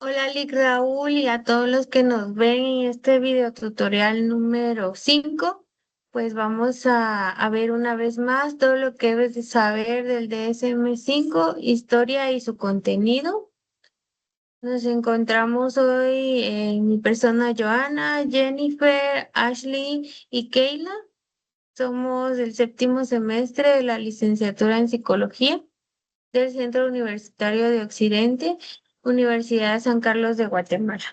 Hola, Lick Raúl y a todos los que nos ven en este video tutorial número 5. Pues vamos a ver una vez más todo lo que debes de saber del DSM-5, historia y su contenido. Nos encontramos hoy en mi persona Joana, Jennifer, Ashley y Kayla. Somos del séptimo semestre de la licenciatura en psicología del Centro Universitario de Occidente, Universidad de San Carlos de Guatemala.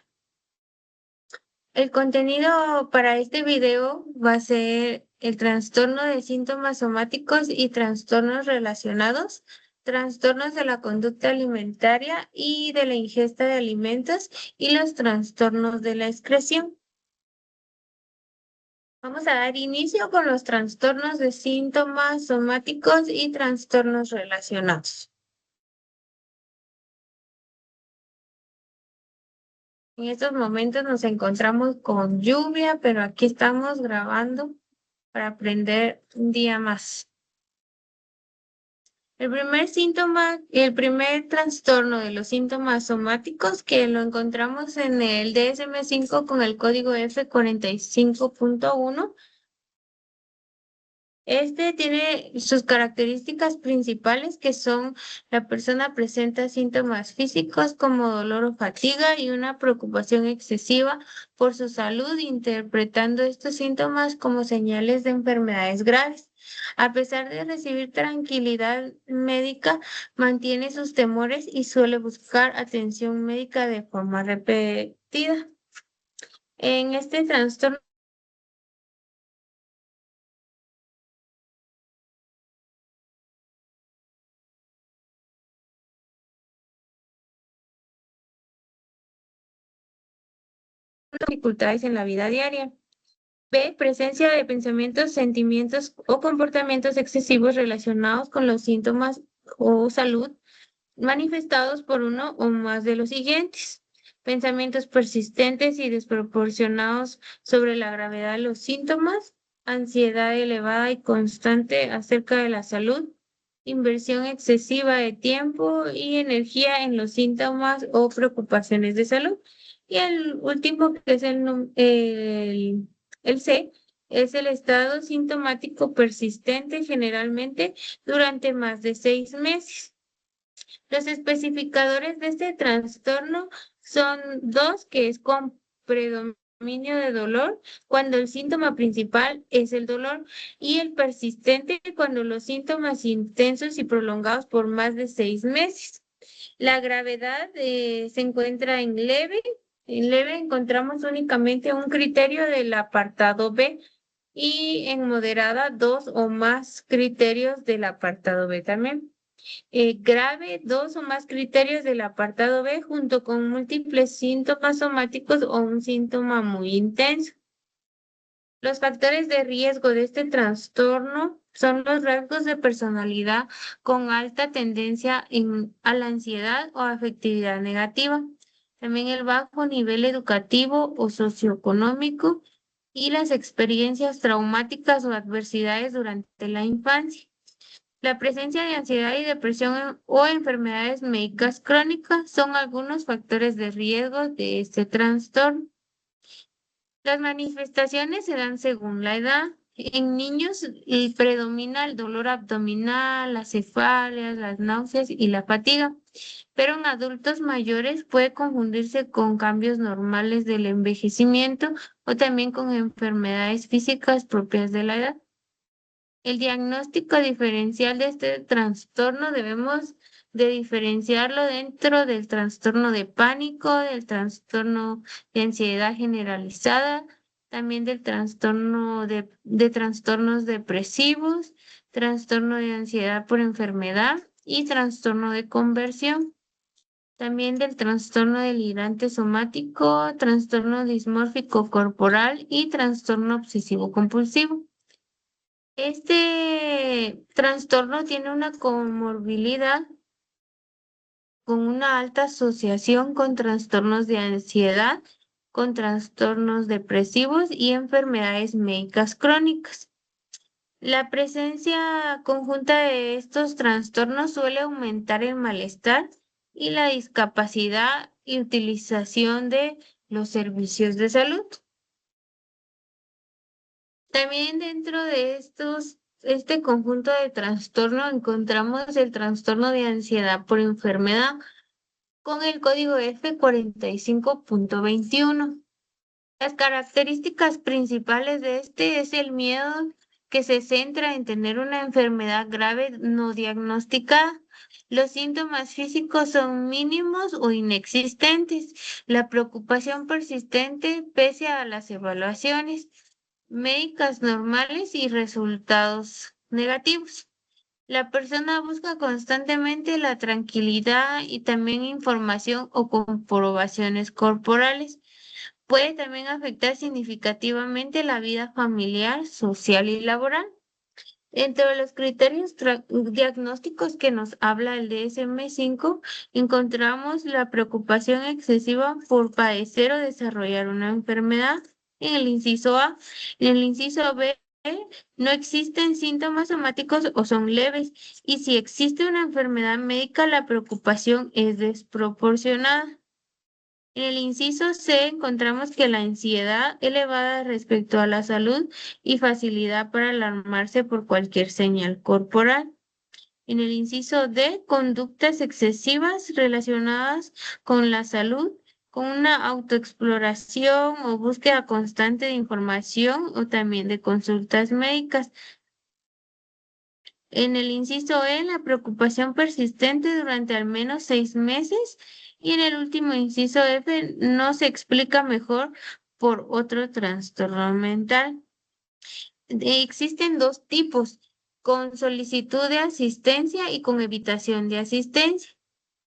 El contenido para este video va a ser el trastorno de síntomas somáticos y trastornos relacionados, trastornos de la conducta alimentaria y de la ingesta de alimentos y los trastornos de la excreción. Vamos a dar inicio con los trastornos de síntomas somáticos y trastornos relacionados. En estos momentos nos encontramos con lluvia, pero aquí estamos grabando para aprender un día más. El primer trastorno de los síntomas somáticos que lo encontramos en el DSM-5 con el código F45.1. Este tiene sus características principales que son: la persona presenta síntomas físicos como dolor o fatiga y una preocupación excesiva por su salud, interpretando estos síntomas como señales de enfermedades graves. A pesar de recibir tranquilidad médica, mantiene sus temores y suele buscar atención médica de forma repetida. En este trastorno dificultades en la vida diaria. B. Presencia de pensamientos, sentimientos o comportamientos excesivos relacionados con los síntomas o salud manifestados por uno o más de los siguientes. Pensamientos persistentes y desproporcionados sobre la gravedad de los síntomas, ansiedad elevada y constante acerca de la salud, inversión excesiva de tiempo y energía en los síntomas o preocupaciones de salud. Y el último, que es el C, es el estado sintomático persistente, generalmente durante más de 6 meses. Los especificadores de este trastorno son dos, que es con predominio de dolor, cuando el síntoma principal es el dolor, y el persistente, cuando los síntomas intensos y prolongados por más de 6 meses. La gravedad se encuentra en leve. En leve encontramos únicamente un criterio del apartado B, y en moderada dos o más criterios del apartado B también. Grave, dos o más criterios del apartado B, junto con múltiples síntomas somáticos o un síntoma muy intenso. Los factores de riesgo de este trastorno son los rasgos de personalidad con alta tendencia a la ansiedad o afectividad negativa, también el bajo nivel educativo o socioeconómico y las experiencias traumáticas o adversidades durante la infancia. La presencia de ansiedad y depresión o enfermedades médicas crónicas son algunos factores de riesgo de este trastorno. Las manifestaciones se dan según la edad. En niños predomina el dolor abdominal, las cefaleas, las náuseas y la fatiga, pero en adultos mayores puede confundirse con cambios normales del envejecimiento o también con enfermedades físicas propias de la edad. El diagnóstico diferencial de este trastorno debemos de diferenciarlo dentro del trastorno de pánico, del trastorno de ansiedad generalizada, también del trastorno de trastornos depresivos, trastorno de ansiedad por enfermedad y trastorno de conversión. También del trastorno delirante somático, trastorno dismórfico corporal y trastorno obsesivo compulsivo. Este trastorno tiene una comorbilidad con una alta asociación con trastornos de ansiedad, con trastornos depresivos y enfermedades médicas crónicas. La presencia conjunta de estos trastornos suele aumentar el malestar y la discapacidad y utilización de los servicios de salud. También dentro de este conjunto de trastorno encontramos el trastorno de ansiedad por enfermedad con el código F45.21. Las características principales de este es el miedo que se centra en tener una enfermedad grave no diagnosticada. Los síntomas físicos son mínimos o inexistentes. La preocupación persistente pese a las evaluaciones médicas normales y resultados negativos. La persona busca constantemente la tranquilidad y también información o comprobaciones corporales. Puede también afectar significativamente la vida familiar, social y laboral. Entre los criterios diagnósticos que nos habla el DSM-5, encontramos la preocupación excesiva por padecer o desarrollar una enfermedad en el inciso A. En el inciso B, no existen síntomas somáticos o son leves. Y si existe una enfermedad médica, la preocupación es desproporcionada. En el inciso C encontramos que la ansiedad elevada respecto a la salud y facilidad para alarmarse por cualquier señal corporal. En el inciso D, conductas excesivas relacionadas con la salud, con una autoexploración o búsqueda constante de información o también de consultas médicas. En el inciso E, la preocupación persistente durante al menos 6 meses. Y en el último inciso F, no se explica mejor por otro trastorno mental. Existen dos tipos, con solicitud de asistencia y con evitación de asistencia.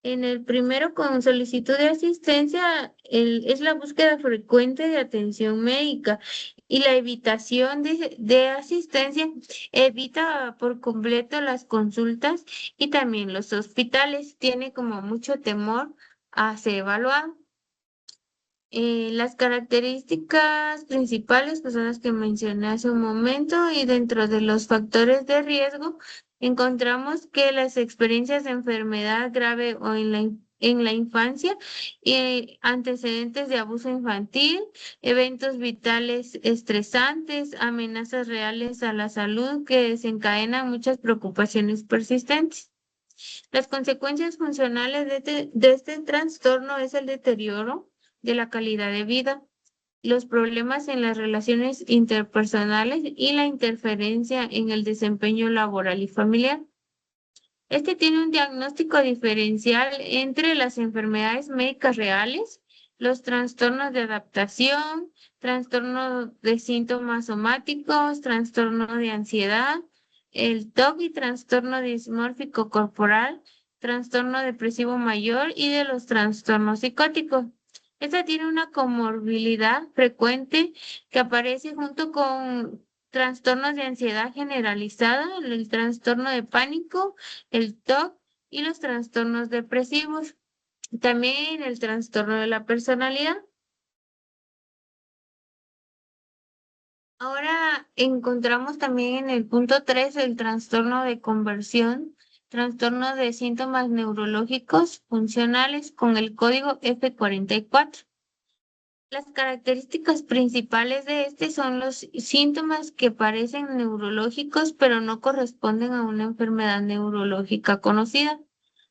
En el primero, con solicitud de asistencia, es la búsqueda frecuente de atención médica y la evitación de asistencia evita por completo las consultas y también los hospitales. Tiene como mucho temor a ser evaluado. Las características principales pues son las que mencioné hace un momento y dentro de los factores de riesgo encontramos que las experiencias de enfermedad grave o en la infancia, antecedentes de abuso infantil, eventos vitales estresantes, amenazas reales a la salud que desencadenan muchas preocupaciones persistentes. Las consecuencias funcionales de este trastorno es el deterioro de la calidad de vida, los problemas en las relaciones interpersonales y la interferencia en el desempeño laboral y familiar. Este tiene un diagnóstico diferencial entre las enfermedades médicas reales, los trastornos de adaptación, trastornos de síntomas somáticos, trastorno de ansiedad, el TOC y trastorno dismórfico corporal, trastorno depresivo mayor y de los trastornos psicóticos. Esta tiene una comorbilidad frecuente que aparece junto con trastornos de ansiedad generalizada, el trastorno de pánico, el TOC y los trastornos depresivos. También el trastorno de la personalidad. Ahora encontramos también en el punto 3 el trastorno de conversión, trastorno de síntomas neurológicos funcionales con el código F44. Las características principales de este son los síntomas que parecen neurológicos, pero no corresponden a una enfermedad neurológica conocida.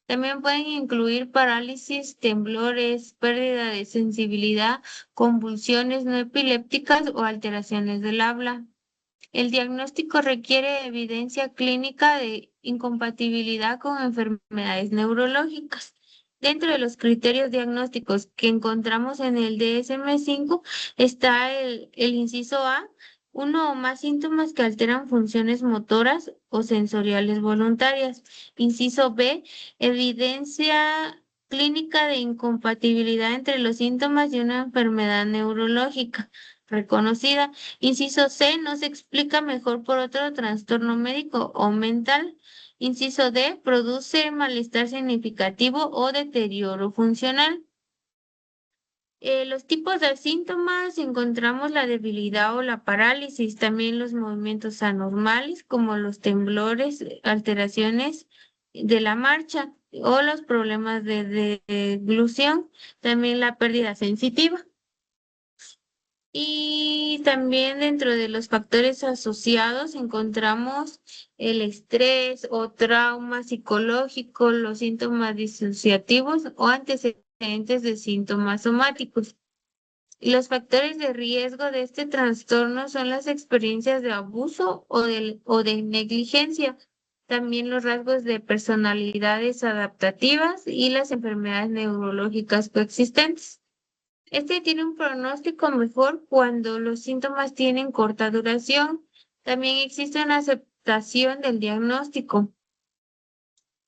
También pueden incluir parálisis, temblores, pérdida de sensibilidad, convulsiones no epilépticas o alteraciones del habla. El diagnóstico requiere evidencia clínica de incompatibilidad con enfermedades neurológicas. Dentro de los criterios diagnósticos que encontramos en el DSM-5 está el inciso A, uno o más síntomas que alteran funciones motoras o sensoriales voluntarias. Inciso B, evidencia clínica de incompatibilidad entre los síntomas de una enfermedad neurológica reconocida. Inciso C, no se explica mejor por otro trastorno médico o mental. Inciso D, produce malestar significativo o deterioro funcional. Los tipos de síntomas encontramos la debilidad o la parálisis, también los movimientos anormales como los temblores, alteraciones de la marcha. o los problemas de deglución, también la pérdida sensitiva. Y también dentro de los factores asociados encontramos el estrés o trauma psicológico, los síntomas disociativos o antecedentes de síntomas somáticos. Y los factores de riesgo de este trastorno son las experiencias de abuso o de negligencia, también los rasgos de personalidades adaptativas y las enfermedades neurológicas coexistentes. Este tiene un pronóstico mejor cuando los síntomas tienen corta duración. También existe una aceptación del diagnóstico.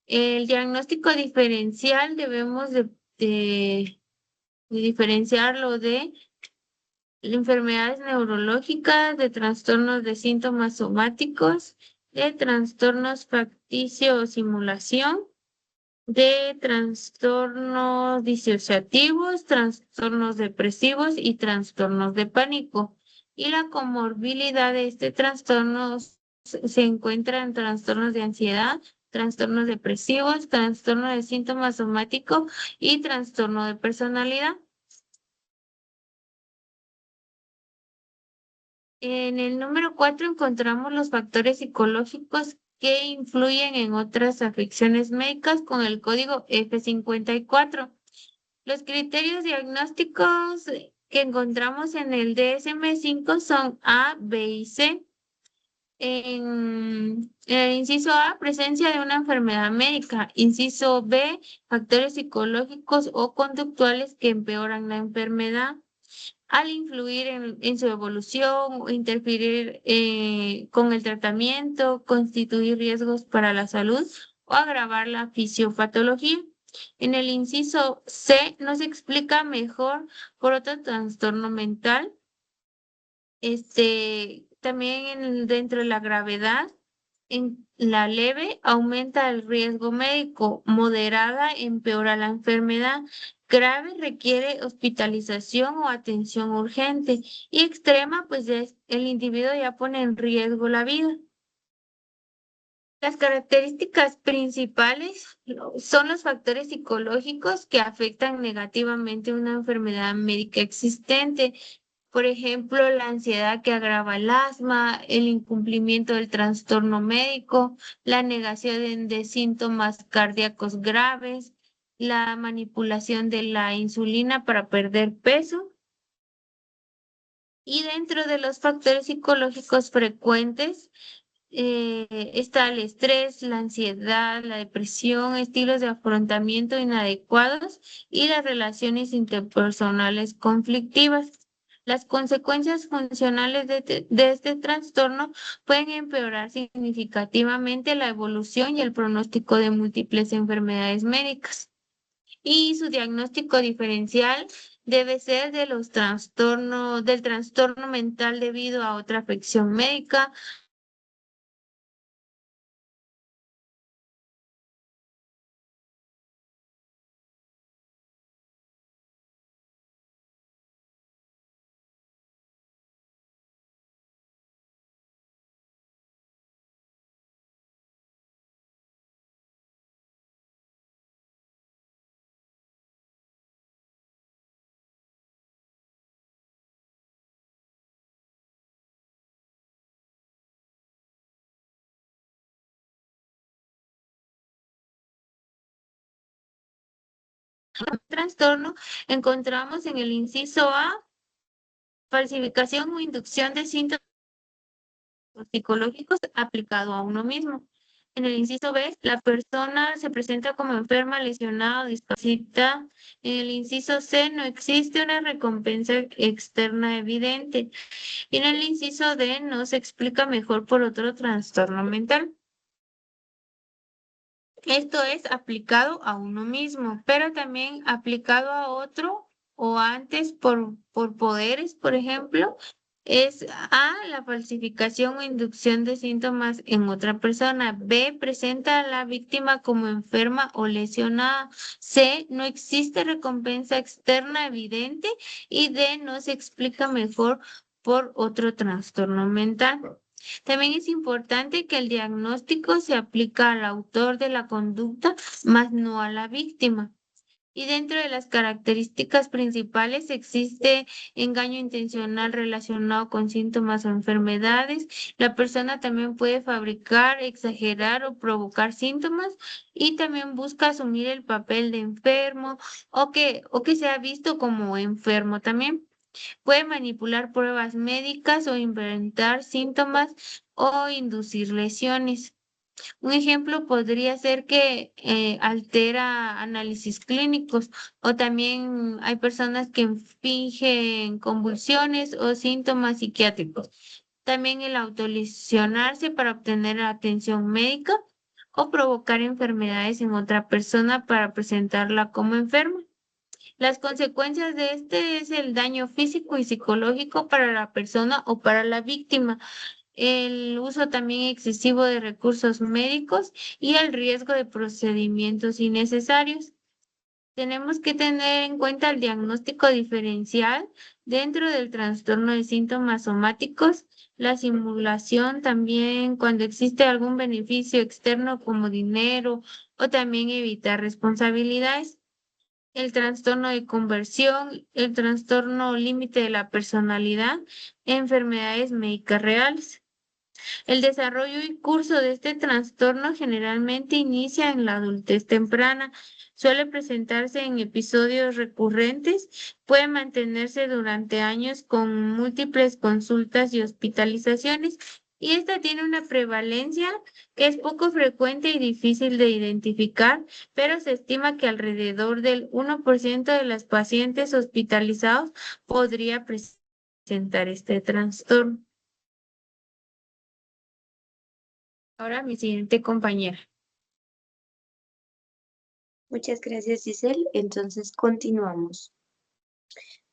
El diagnóstico diferencial debemos de diferenciarlo de enfermedades neurológicas, de trastornos de síntomas somáticos, de trastornos facticio o simulación, de trastornos disociativos, trastornos depresivos y trastornos de pánico. Y la comorbilidad de este trastorno se encuentra en trastornos de ansiedad, trastornos depresivos, trastorno de síntomas somáticos y trastorno de personalidad. En el número 4 encontramos los factores psicológicos que influyen en otras afecciones médicas con el código F54. Los criterios diagnósticos que encontramos en el DSM-5 son A, B y C. En el inciso A, presencia de una enfermedad médica. Inciso B, factores psicológicos o conductuales que empeoran la enfermedad al influir en su evolución o interferir con el tratamiento, constituir riesgos para la salud o agravar la fisiopatología. En el inciso C nos explica mejor por otro trastorno mental. También dentro de la gravedad, en la leve aumenta el riesgo médico, moderada empeora la enfermedad, grave requiere hospitalización o atención urgente y extrema, pues el individuo ya pone en riesgo la vida. Las características principales son los factores psicológicos que afectan negativamente una enfermedad médica existente. Por ejemplo, la ansiedad que agrava el asma, el incumplimiento del trastorno médico, la negación de síntomas cardíacos graves, la manipulación de la insulina para perder peso. Y dentro de los factores psicológicos frecuentes, está el estrés, la ansiedad, la depresión, estilos de afrontamiento inadecuados y las relaciones interpersonales conflictivas. Las consecuencias funcionales de este trastorno pueden empeorar significativamente la evolución y el pronóstico de múltiples enfermedades médicas. Y su diagnóstico diferencial debe ser de del trastorno mental debido a otra afección médica. Trastorno encontramos en el inciso A, falsificación o inducción de síntomas psicológicos aplicado a uno mismo. En el inciso B, la persona se presenta como enferma, lesionada o discapacitada. En el inciso C, no existe una recompensa externa evidente. Y en el inciso D, no se explica mejor por otro trastorno mental. Esto es aplicado a uno mismo, pero también aplicado a otro o antes por poderes, por ejemplo, es A, la falsificación o inducción de síntomas en otra persona. B, presenta a la víctima como enferma o lesionada. C, no existe recompensa externa evidente. Y D, no se explica mejor por otro trastorno mental. También es importante que el diagnóstico se aplica al autor de la conducta, más no a la víctima. Y dentro de las características principales existe engaño intencional relacionado con síntomas o enfermedades. La persona también puede fabricar, exagerar o provocar síntomas y también busca asumir el papel de enfermo o que sea visto como enfermo también. Puede manipular pruebas médicas o inventar síntomas o inducir lesiones. Un ejemplo podría ser que altera análisis clínicos o también hay personas que fingen convulsiones o síntomas psiquiátricos. También el autolesionarse para obtener atención médica o provocar enfermedades en otra persona para presentarla como enferma. Las consecuencias de este es el daño físico y psicológico para la persona o para la víctima, el uso también excesivo de recursos médicos y el riesgo de procedimientos innecesarios. Tenemos que tener en cuenta el diagnóstico diferencial dentro del trastorno de síntomas somáticos, la simulación también cuando existe algún beneficio externo como dinero o también evitar responsabilidades, el trastorno de conversión, el trastorno límite de la personalidad, enfermedades médicas reales. El desarrollo y curso de este trastorno generalmente inicia en la adultez temprana, suele presentarse en episodios recurrentes, puede mantenerse durante años con múltiples consultas y hospitalizaciones, y esta tiene una prevalencia que es poco frecuente y difícil de identificar, pero se estima que alrededor del 1% de los pacientes hospitalizados podría presentar este trastorno. Ahora mi siguiente compañera. Muchas gracias, Giselle. Entonces, continuamos.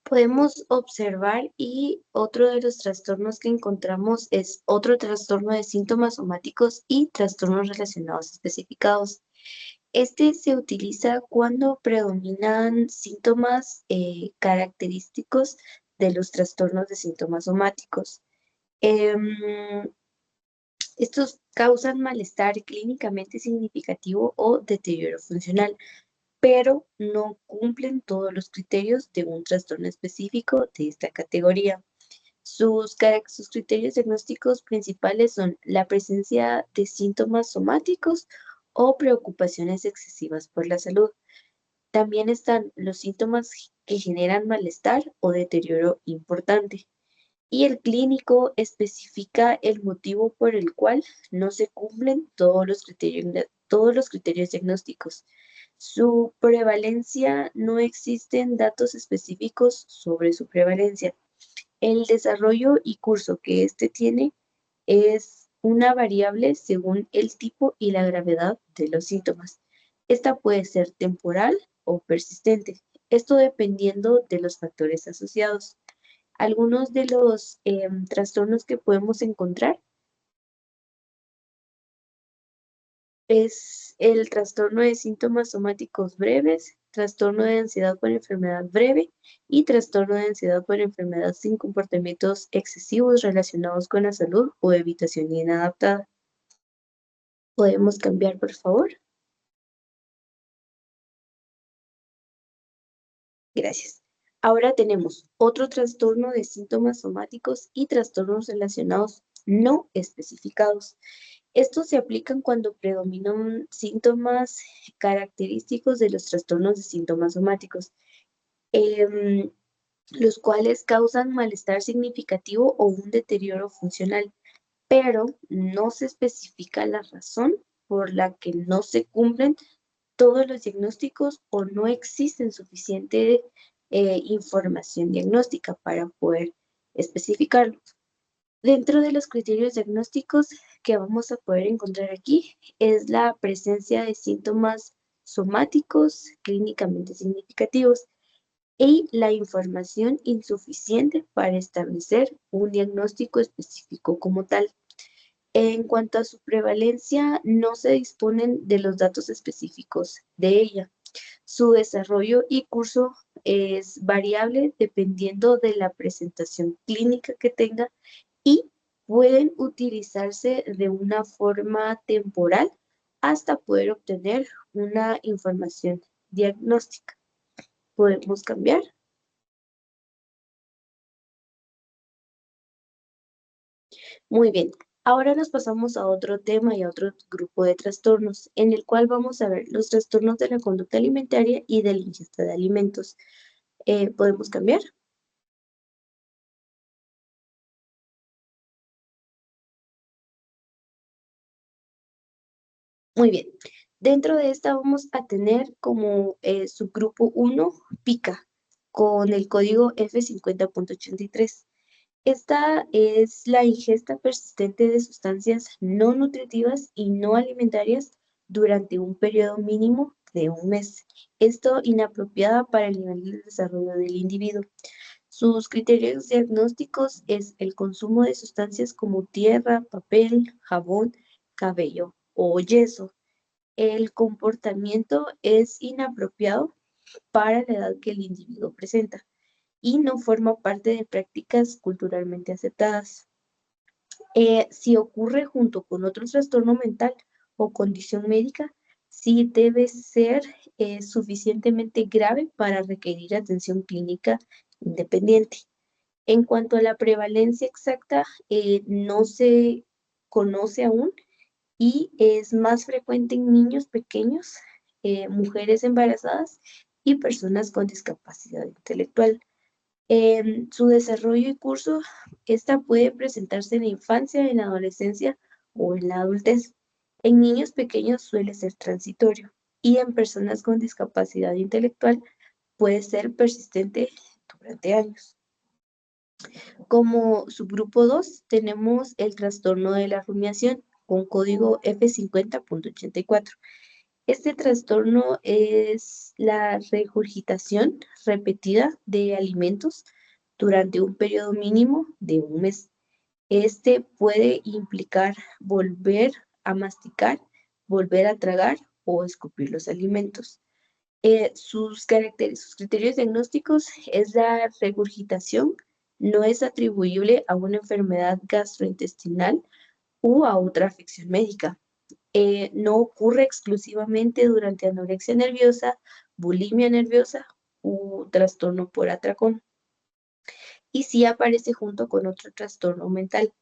Podemos observar y otro de los trastornos que encontramos es otro trastorno de síntomas somáticos y trastornos relacionados especificados. Este se utiliza cuando predominan síntomas característicos de los trastornos de síntomas somáticos. Em, Estos causan malestar clínicamente significativo o deterioro funcional, pero no cumplen todos los criterios de un trastorno específico de esta categoría. Sus criterios diagnósticos principales son la presencia de síntomas somáticos o preocupaciones excesivas por la salud. También están los síntomas que generan malestar o deterioro importante. Y el clínico especifica el motivo por el cual no se cumplen todos los criterios diagnósticos. Su prevalencia, no existen datos específicos sobre su prevalencia. El desarrollo y curso que éste tiene es una variable según el tipo y la gravedad de los síntomas. Esta puede ser temporal o persistente, esto dependiendo de los factores asociados. Algunos de los trastornos que podemos encontrar es el trastorno de síntomas somáticos breves, trastorno de ansiedad por enfermedad breve y trastorno de ansiedad por enfermedad sin comportamientos excesivos relacionados con la salud o evitación inadaptada. ¿Podemos cambiar, por favor? Gracias. Ahora tenemos otro trastorno de síntomas somáticos y trastornos relacionados no especificados. Estos se aplican cuando predominan síntomas característicos de los trastornos de síntomas somáticos, em, los cuales causan malestar significativo o un deterioro funcional, pero no se especifica la razón por la que no se cumplen todos los diagnósticos o no existen suficiente información diagnóstica para poder especificarlo. Dentro de los criterios diagnósticos que vamos a poder encontrar aquí es la presencia de síntomas somáticos clínicamente significativos y la información insuficiente para establecer un diagnóstico específico como tal. En cuanto a su prevalencia, no se disponen de los datos específicos de ella. Su desarrollo y curso es variable dependiendo de la presentación clínica que tenga y pueden utilizarse de una forma temporal hasta poder obtener una información diagnóstica. Podemos cambiar. Muy bien. Ahora nos pasamos a otro tema y a otro grupo de trastornos, en el cual vamos a ver los trastornos de la conducta alimentaria y de la ingesta de alimentos. ¿Podemos cambiar? Muy bien. Dentro de esta vamos a tener como subgrupo 1, pica, con el código F50.83. Esta es la ingesta persistente de sustancias no nutritivas y no alimentarias durante un periodo mínimo de un mes. Esto inapropiada para el nivel de desarrollo del individuo. Sus criterios diagnósticos es el consumo de sustancias como tierra, papel, jabón, cabello o yeso. El comportamiento es inapropiado para la edad que el individuo presenta y no forma parte de prácticas culturalmente aceptadas. Si ocurre junto con otro trastorno mental o condición médica, sí debe ser suficientemente grave para requerir atención clínica independiente. En cuanto a la prevalencia exacta, no se conoce aún y es más frecuente en niños pequeños, mujeres embarazadas y personas con discapacidad intelectual. En su desarrollo y curso, esta puede presentarse en la infancia, en la adolescencia o en la adultez. En niños pequeños suele ser transitorio y en personas con discapacidad intelectual puede ser persistente durante años. Como subgrupo 2 tenemos el trastorno de la rumiación con código F50.84. Este trastorno es la regurgitación repetida de alimentos durante un periodo mínimo de un mes. Este puede implicar volver a masticar, volver a tragar o escupir los alimentos. Sus criterios diagnósticos es la regurgitación, no es atribuible a una enfermedad gastrointestinal u a otra afección médica. No ocurre exclusivamente durante anorexia nerviosa, bulimia nerviosa u trastorno por atracón. Y sí aparece junto con otro trastorno mental.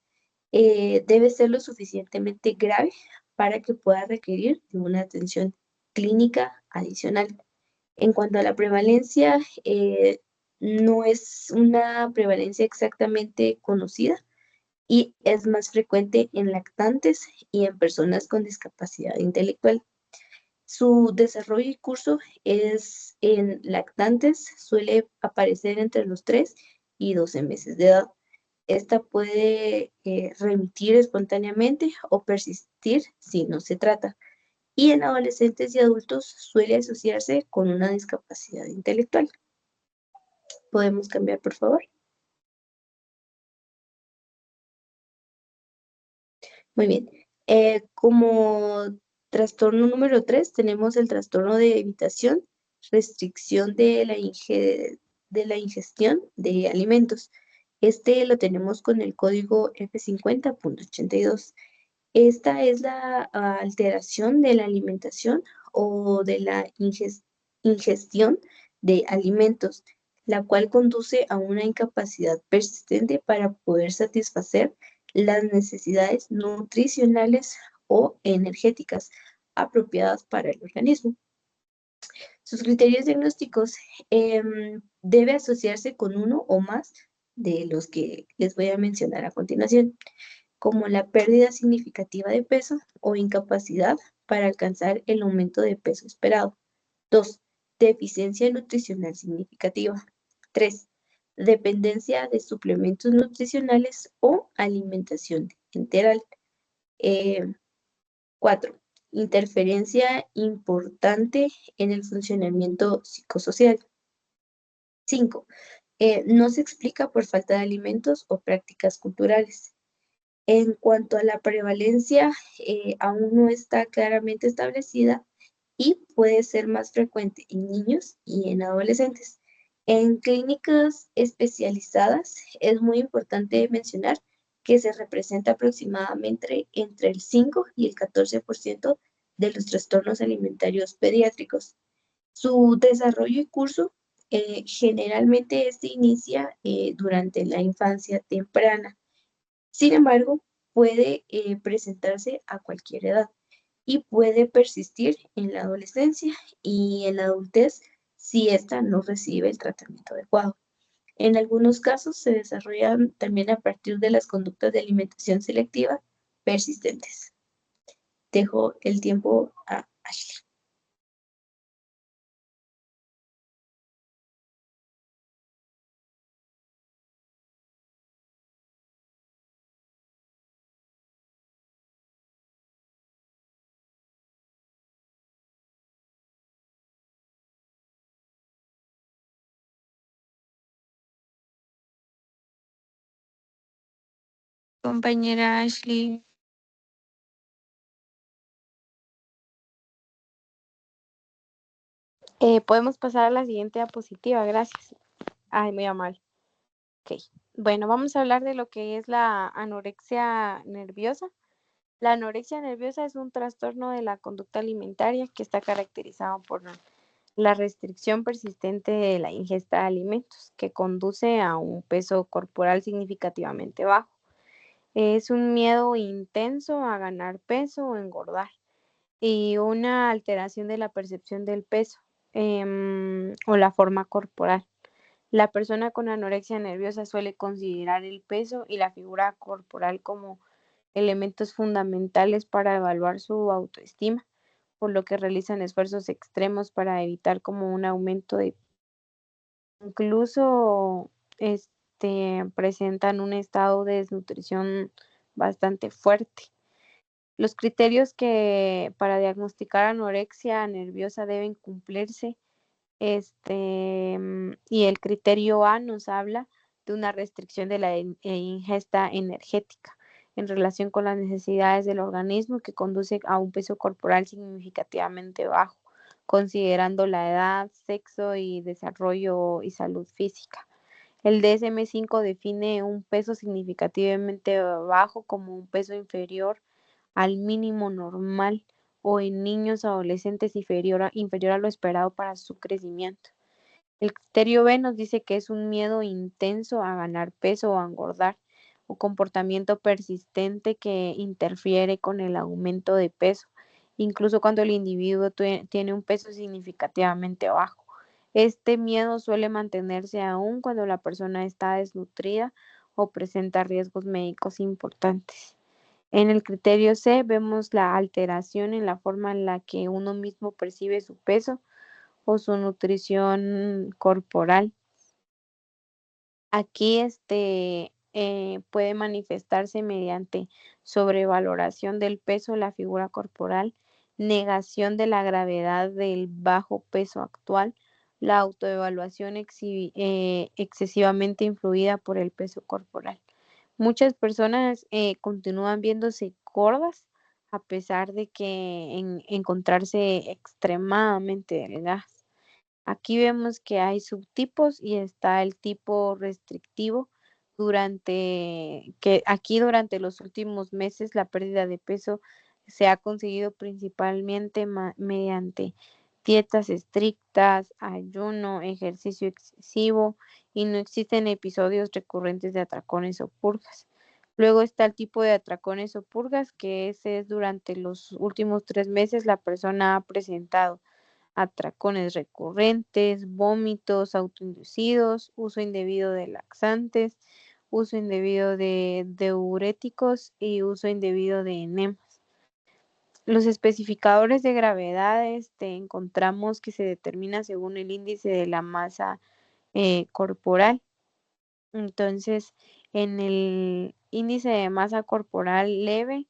Debe ser lo suficientemente grave para que pueda requerir de una atención clínica adicional. En cuanto a la prevalencia, no es una prevalencia exactamente conocida y es más frecuente en lactantes y en personas con discapacidad intelectual. Su desarrollo y curso es en lactantes, suele aparecer entre los 3 y 12 meses de edad. Esta puede remitir espontáneamente o persistir si no se trata. Y en adolescentes y adultos suele asociarse con una discapacidad intelectual. ¿Podemos cambiar, por favor? Muy bien. Como trastorno número 3 tenemos el trastorno de evitación, restricción de la ingestión de alimentos. Este lo tenemos con el código F50.82. Esta es la alteración de la alimentación o de la ingestión de alimentos, la cual conduce a una incapacidad persistente para poder satisfacer las necesidades nutricionales o energéticas apropiadas para el organismo. Sus criterios diagnósticos debe asociarse con uno o más de los que les voy a mencionar a continuación, como la pérdida significativa de peso o incapacidad para alcanzar el aumento de peso esperado. 2. Deficiencia nutricional significativa. 3. Dependencia de suplementos nutricionales o alimentación enteral. 4. Interferencia importante en el funcionamiento psicosocial. 5. No se explica por falta de alimentos o prácticas culturales. En cuanto a la prevalencia, aún no está claramente establecida y puede ser más frecuente en niños y en adolescentes. En clínicas especializadas es muy importante mencionar que se representa aproximadamente entre el 5 y el 14% de los trastornos alimentarios pediátricos. Su desarrollo y curso generalmente inicia durante la infancia temprana. Sin embargo, puede presentarse a cualquier edad y puede persistir en la adolescencia y en la adultez si ésta no recibe el tratamiento adecuado. En algunos casos se desarrollan también a partir de las conductas de alimentación selectiva persistentes. Dejo el tiempo a Ashley. Compañera Ashley. Podemos pasar a la siguiente diapositiva, gracias. Ay, muy amable. Ok. Bueno, vamos a hablar de lo que es la anorexia nerviosa. La anorexia nerviosa es un trastorno de la conducta alimentaria que está caracterizado por la restricción persistente de la ingesta de alimentos, que conduce a un peso corporal significativamente bajo. Es un miedo intenso a ganar peso o engordar y una alteración de la percepción del peso o la forma corporal. La persona con anorexia nerviosa suele considerar el peso y la figura corporal como elementos fundamentales para evaluar su autoestima, por lo que realizan esfuerzos extremos para evitar como un aumento de incluso presentan un estado de desnutrición bastante fuerte. Los criterios que para diagnosticar anorexia nerviosa deben cumplirse y el criterio A nos habla de una restricción de la ingesta energética en relación con las necesidades del organismo que conduce a un peso corporal significativamente bajo, considerando la edad, sexo y desarrollo y salud física. El DSM-5 define un peso significativamente bajo como un peso inferior al mínimo normal o en niños o adolescentes inferior a lo esperado para su crecimiento. El criterio B nos dice que es un miedo intenso a ganar peso o a engordar o comportamiento persistente que interfiere con el aumento de peso, incluso cuando el individuo tiene un peso significativamente bajo. Este miedo suele mantenerse aún cuando la persona está desnutrida o presenta riesgos médicos importantes. En el criterio C vemos la alteración en la forma en la que uno mismo percibe su peso o su nutrición corporal. Aquí puede manifestarse mediante sobrevaloración del peso, la figura corporal, negación de la gravedad del bajo peso actual, la autoevaluación excesivamente influida por el peso corporal. Muchas personas continúan viéndose gordas a pesar de que encontrarse extremadamente delgadas. Aquí vemos que hay subtipos y está el tipo restrictivo durante los últimos meses la pérdida de peso se ha conseguido principalmente mediante dietas estrictas, ayuno, ejercicio excesivo y no existen episodios recurrentes de atracones o purgas. Luego está el tipo de atracones o purgas, que ese es durante los últimos 3 meses la persona ha presentado atracones recurrentes, vómitos autoinducidos, uso indebido de laxantes, uso indebido de diuréticos y uso indebido de enemas. Los especificadores de gravedad encontramos que se determina según el índice de la masa corporal. Entonces, en el índice de masa corporal leve,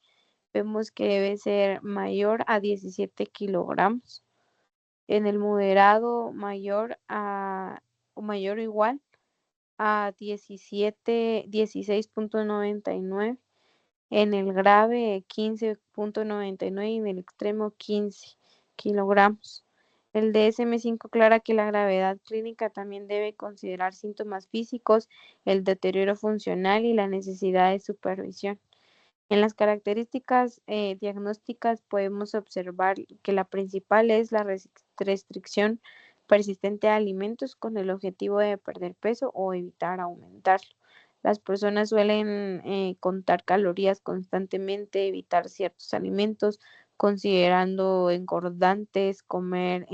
vemos que debe ser mayor a 17 kilogramos. En el moderado mayor o mayor o igual a 16.99, en el grave 15.99 y en el extremo 15 kilogramos. El DSM-5 aclara que la gravedad clínica también debe considerar síntomas físicos, el deterioro funcional y la necesidad de supervisión. En las características diagnósticas podemos observar que la principal es la restricción persistente de alimentos con el objetivo de perder peso o evitar aumentarlo. Las personas suelen contar calorías constantemente, evitar ciertos alimentos, considerando engordantes, comer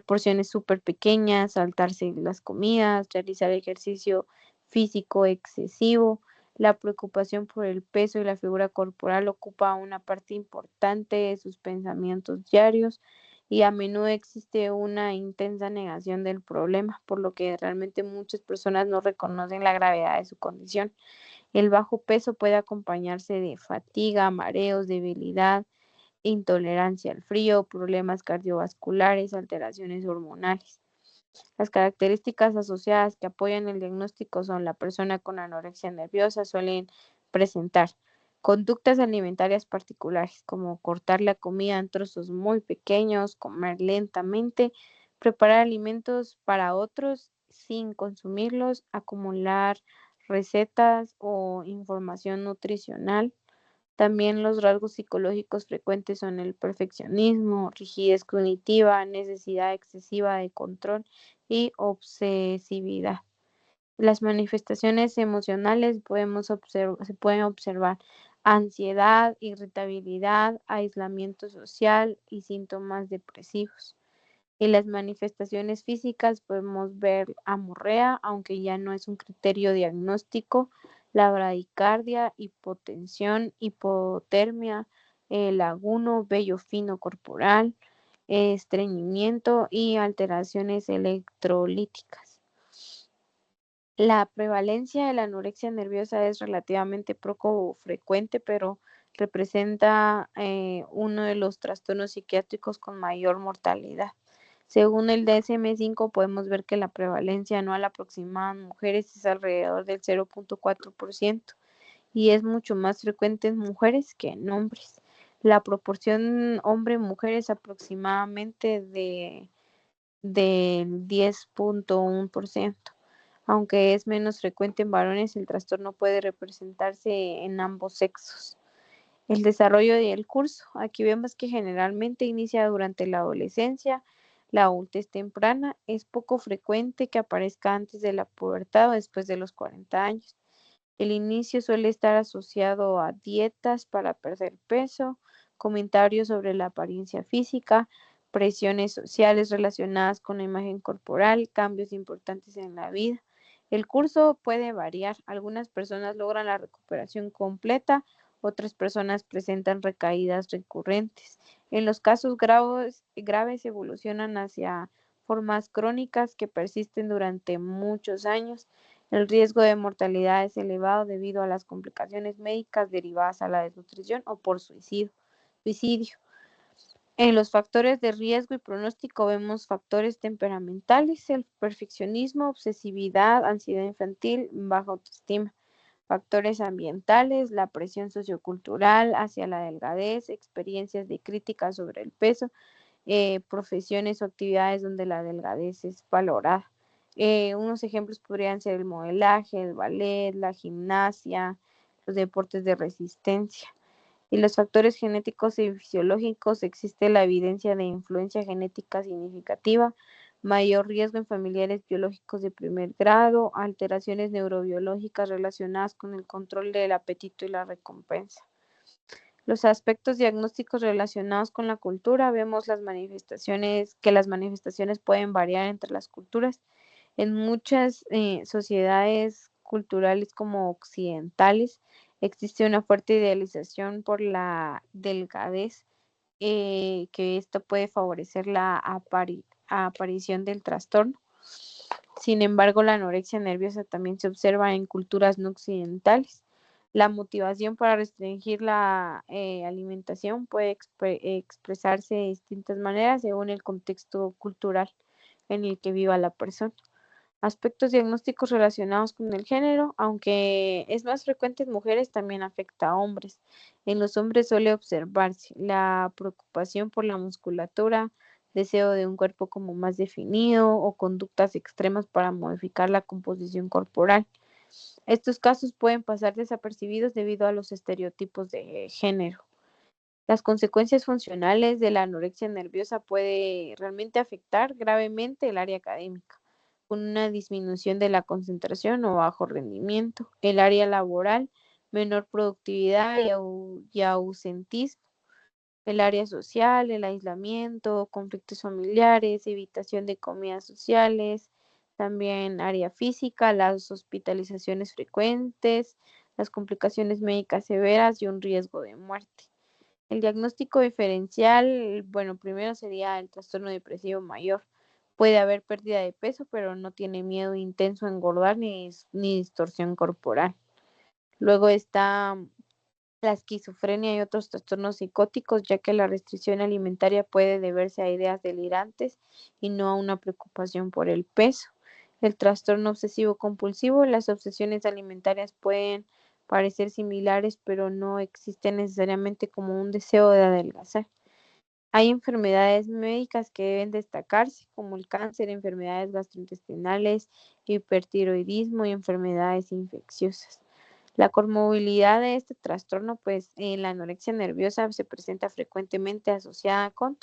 porciones súper pequeñas, saltarse las comidas, realizar ejercicio físico excesivo. La preocupación por el peso y la figura corporal ocupa una parte importante de sus pensamientos diarios y a menudo existe una intensa negación del problema, por lo que realmente muchas personas no reconocen la gravedad de su condición. El bajo peso puede acompañarse de fatiga, mareos, debilidad, intolerancia al frío, problemas cardiovasculares, alteraciones hormonales. Las características asociadas que apoyan el diagnóstico son la persona con anorexia nerviosa suelen presentar conductas alimentarias particulares, como cortar la comida en trozos muy pequeños, comer lentamente, preparar alimentos para otros sin consumirlos, acumular recetas o información nutricional. También los rasgos psicológicos frecuentes son el perfeccionismo, rigidez cognitiva, necesidad excesiva de control y obsesividad. Las manifestaciones emocionales se pueden observar ansiedad, irritabilidad, aislamiento social y síntomas depresivos. En las manifestaciones físicas podemos ver amorrea, aunque ya no es un criterio diagnóstico, la bradicardia, hipotensión, hipotermia, laguno, vello fino corporal, estreñimiento y alteraciones electrolíticas. La prevalencia de la anorexia nerviosa es relativamente poco frecuente, pero representa uno de los trastornos psiquiátricos con mayor mortalidad. Según el DSM-5, podemos ver que la prevalencia anual aproximada en mujeres es alrededor del 0.4% y es mucho más frecuente en mujeres que en hombres. La proporción hombre-mujer es aproximadamente del 10.1%. Aunque es menos frecuente en varones, el trastorno puede representarse en ambos sexos. El desarrollo del curso. Aquí vemos que generalmente inicia durante la adolescencia, la adultez temprana. Es poco frecuente que aparezca antes de la pubertad o después de los 40 años. El inicio suele estar asociado a dietas para perder peso, comentarios sobre la apariencia física, presiones sociales relacionadas con la imagen corporal, cambios importantes en la vida. El curso puede variar. Algunas personas logran la recuperación completa, otras personas presentan recaídas recurrentes. En los casos graves evolucionan hacia formas crónicas que persisten durante muchos años. El riesgo de mortalidad es elevado debido a las complicaciones médicas derivadas a la desnutrición o por suicidio. En los factores de riesgo y pronóstico vemos factores temperamentales, el perfeccionismo, obsesividad, ansiedad infantil, baja autoestima. Factores ambientales, la presión sociocultural hacia la delgadez, experiencias de crítica sobre el peso, profesiones o actividades donde la delgadez es valorada. Unos ejemplos podrían ser el modelaje, el ballet, la gimnasia, los deportes de resistencia. Y los factores genéticos y fisiológicos, existe la evidencia de influencia genética significativa, mayor riesgo en familiares biológicos de primer grado, alteraciones neurobiológicas relacionadas con el control del apetito y la recompensa. Los aspectos diagnósticos relacionados con la cultura, vemos las manifestaciones pueden variar entre las culturas. En muchas sociedades culturales como occidentales existe una fuerte idealización por la delgadez, que esto puede favorecer la aparición del trastorno. Sin embargo, la anorexia nerviosa también se observa en culturas no occidentales. La motivación para restringir la alimentación puede expresarse de distintas maneras según el contexto cultural en el que viva la persona. Aspectos diagnósticos relacionados con el género, aunque es más frecuente en mujeres, también afecta a hombres. En los hombres suele observarse la preocupación por la musculatura, deseo de un cuerpo como más definido o conductas extremas para modificar la composición corporal. Estos casos pueden pasar desapercibidos debido a los estereotipos de género. Las consecuencias funcionales de la anorexia nerviosa puede realmente afectar gravemente el área académica, con una disminución de la concentración o bajo rendimiento, el área laboral, menor productividad y ausentismo, el área social, el aislamiento, conflictos familiares, evitación de comidas sociales, también área física, las hospitalizaciones frecuentes, las complicaciones médicas severas y un riesgo de muerte. El diagnóstico diferencial, bueno, primero sería el trastorno depresivo mayor. Puede haber pérdida de peso, pero no tiene miedo intenso a engordar ni distorsión corporal. Luego está la esquizofrenia y otros trastornos psicóticos, ya que la restricción alimentaria puede deberse a ideas delirantes y no a una preocupación por el peso. El trastorno obsesivo compulsivo, las obsesiones alimentarias pueden parecer similares, pero no existen necesariamente como un deseo de adelgazar. Hay enfermedades médicas que deben destacarse, como el cáncer, enfermedades gastrointestinales, hipertiroidismo y enfermedades infecciosas. La comorbilidad de este trastorno, pues la anorexia nerviosa se presenta frecuentemente asociada con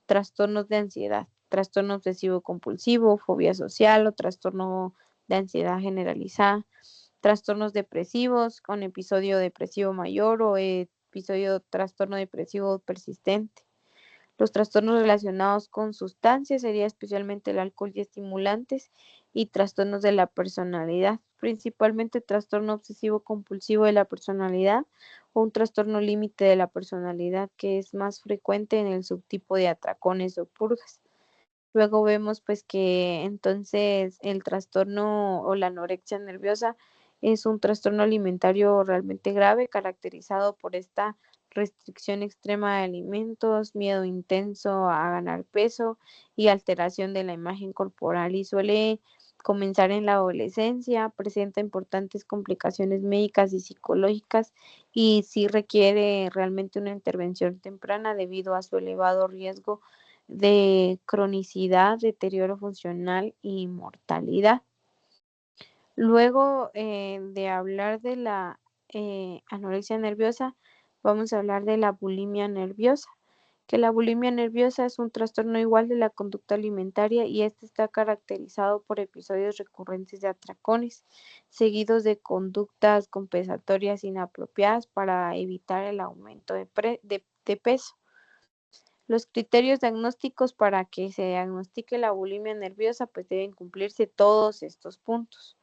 trastornos de ansiedad, trastorno obsesivo compulsivo, fobia social o trastorno de ansiedad generalizada, trastornos depresivos con episodio depresivo mayor o trastorno depresivo persistente. Los trastornos relacionados con sustancias sería especialmente el alcohol y estimulantes y trastornos de la personalidad, principalmente trastorno obsesivo compulsivo de la personalidad o un trastorno límite de la personalidad que es más frecuente en el subtipo de atracones o purgas. Luego vemos pues que entonces el trastorno o la anorexia nerviosa es un trastorno alimentario realmente grave caracterizado por esta restricción extrema de alimentos, miedo intenso a ganar peso y alteración de la imagen corporal y suele comenzar en la adolescencia, presenta importantes complicaciones médicas y psicológicas y sí requiere realmente una intervención temprana debido a su elevado riesgo de cronicidad, deterioro funcional y mortalidad. Luego de hablar de la anorexia nerviosa, vamos a hablar de la bulimia nerviosa, que la bulimia nerviosa es un trastorno igual de la conducta alimentaria y este está caracterizado por episodios recurrentes de atracones, seguidos de conductas compensatorias inapropiadas para evitar el aumento de peso. Los criterios diagnósticos para que se diagnostique la bulimia nerviosa pues deben cumplirse todos estos puntos.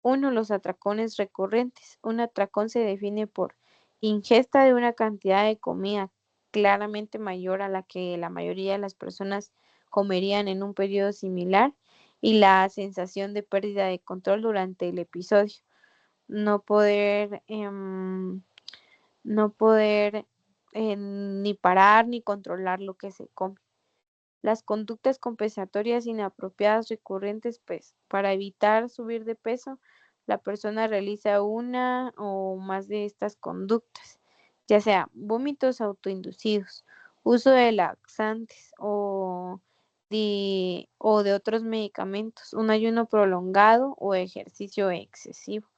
1. Los atracones recurrentes. Un atracón se define por ingesta de una cantidad de comida claramente mayor a la que la mayoría de las personas comerían en un periodo similar y la sensación de pérdida de control durante el episodio. No poder ni parar ni controlar lo que se come. Las conductas compensatorias inapropiadas recurrentes, pues, para evitar subir de peso, la persona realiza una o más de estas conductas, ya sea vómitos autoinducidos, uso de laxantes o de otros medicamentos, un ayuno prolongado o ejercicio excesivo.